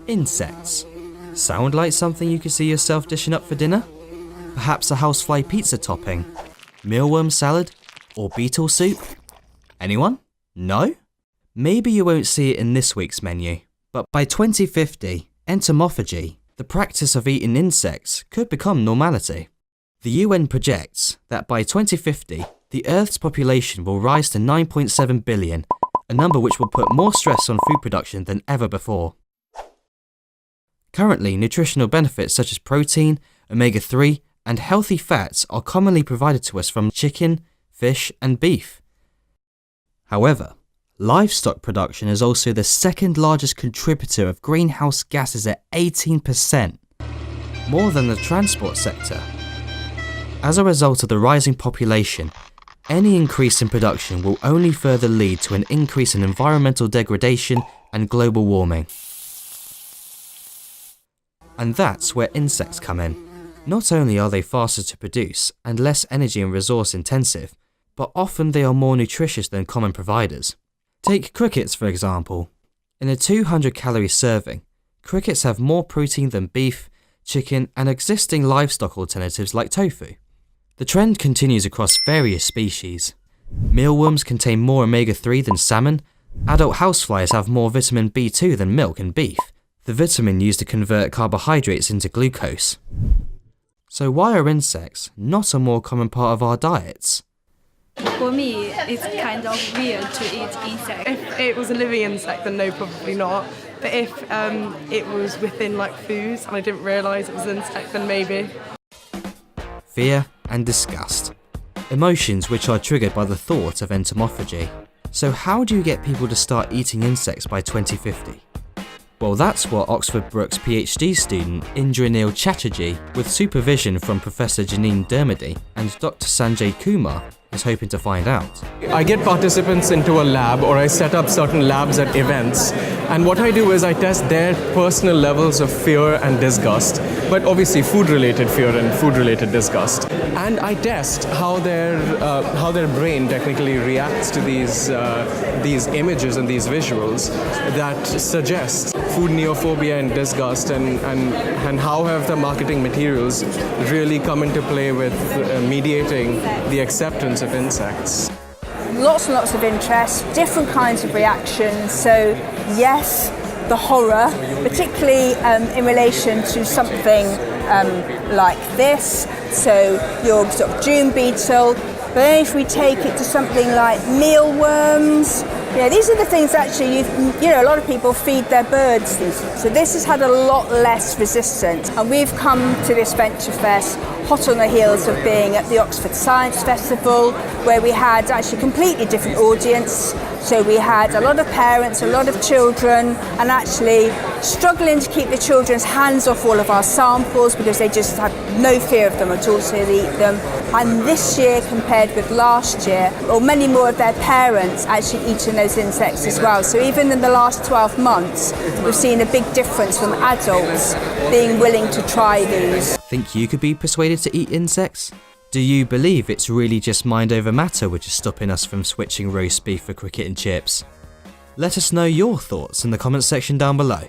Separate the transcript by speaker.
Speaker 1: Insects. Sound like something you could see yourself dishing up for dinner? Perhaps a housefly pizza topping, mealworm salad, or beetle soup? Anyone? No? Maybe you won't see it in this week's menu, but by 2050, entomophagy, the practice of eating insects, could become normality. The UN projects that by 2050, the Earth's population will rise to 9.7 billion, a number which will put more stress on food production than ever before. Currently, nutritional benefits such as protein, omega-3, and healthy fats are commonly provided to us from chicken, fish, and beef. However, livestock production is also the second largest contributor of greenhouse gases at 18%, more than the transport sector. As a result of the rising population, any increase in production will only further lead to an increase in environmental degradation and global warming. And that's where insects come in. Not only are they faster to produce and less energy and resource intensive, but often they are more nutritious than common providers. Take crickets for example. In a 200-calorie serving, crickets have more protein than beef, chicken, and existing livestock alternatives like tofu. The trend continues across various species. Mealworms contain more omega-3 than salmon. Adult houseflies have more vitamin B2 than milk and beef, the vitamin used to convert carbohydrates into glucose. So why are insects not a more common part of our diets?
Speaker 2: For me, it's kind of weird to eat insects.
Speaker 3: If it was a living insect, then no, probably not. But if it was within like foods and I didn't realise it was an insect, then maybe.
Speaker 1: Fear and disgust. Emotions which are triggered by the thought of entomophagy. So how do you get people to start eating insects by 2050? Well, that's what Oxford Brookes PhD student Indranil Chatterjee, with supervision from Professor Janine Dermody and Dr. Sanjay Kumar, is hoping to find out.
Speaker 4: I get participants into a lab, or I set up certain labs at events, and what I do is I test their personal levels of fear and disgust, but obviously food-related fear and food-related disgust. And I test how their brain technically reacts to these images and these visuals that suggest food neophobia and disgust, and how have the marketing materials really come into play with mediating the acceptance of insects.
Speaker 5: Lots and lots of interest, different kinds of reactions. So yes, the horror, particularly in relation to something like this. So your sort of June beetle. But then if we take it to something like mealworms, these are the things actually, a lot of people feed their birds these. So this has had a lot less resistance. And we've come to this Venture Fest hot on the heels of being at the Oxford Science Festival, where we had actually a completely different audience. So we had a lot of parents, a lot of children, and actually struggling to keep the children's hands off all of our samples because they just had no fear of them at all, so they eat them. And this year, compared with last year, many more of their parents actually eating those insects as well. So even in the last 12 months, we've seen a big difference from adults being willing to try these.
Speaker 1: Think you could be persuaded to eat insects? Do you believe it's really just mind over matter which is stopping us from switching roast beef for cricket and chips? Let us know your thoughts in the comments section down below.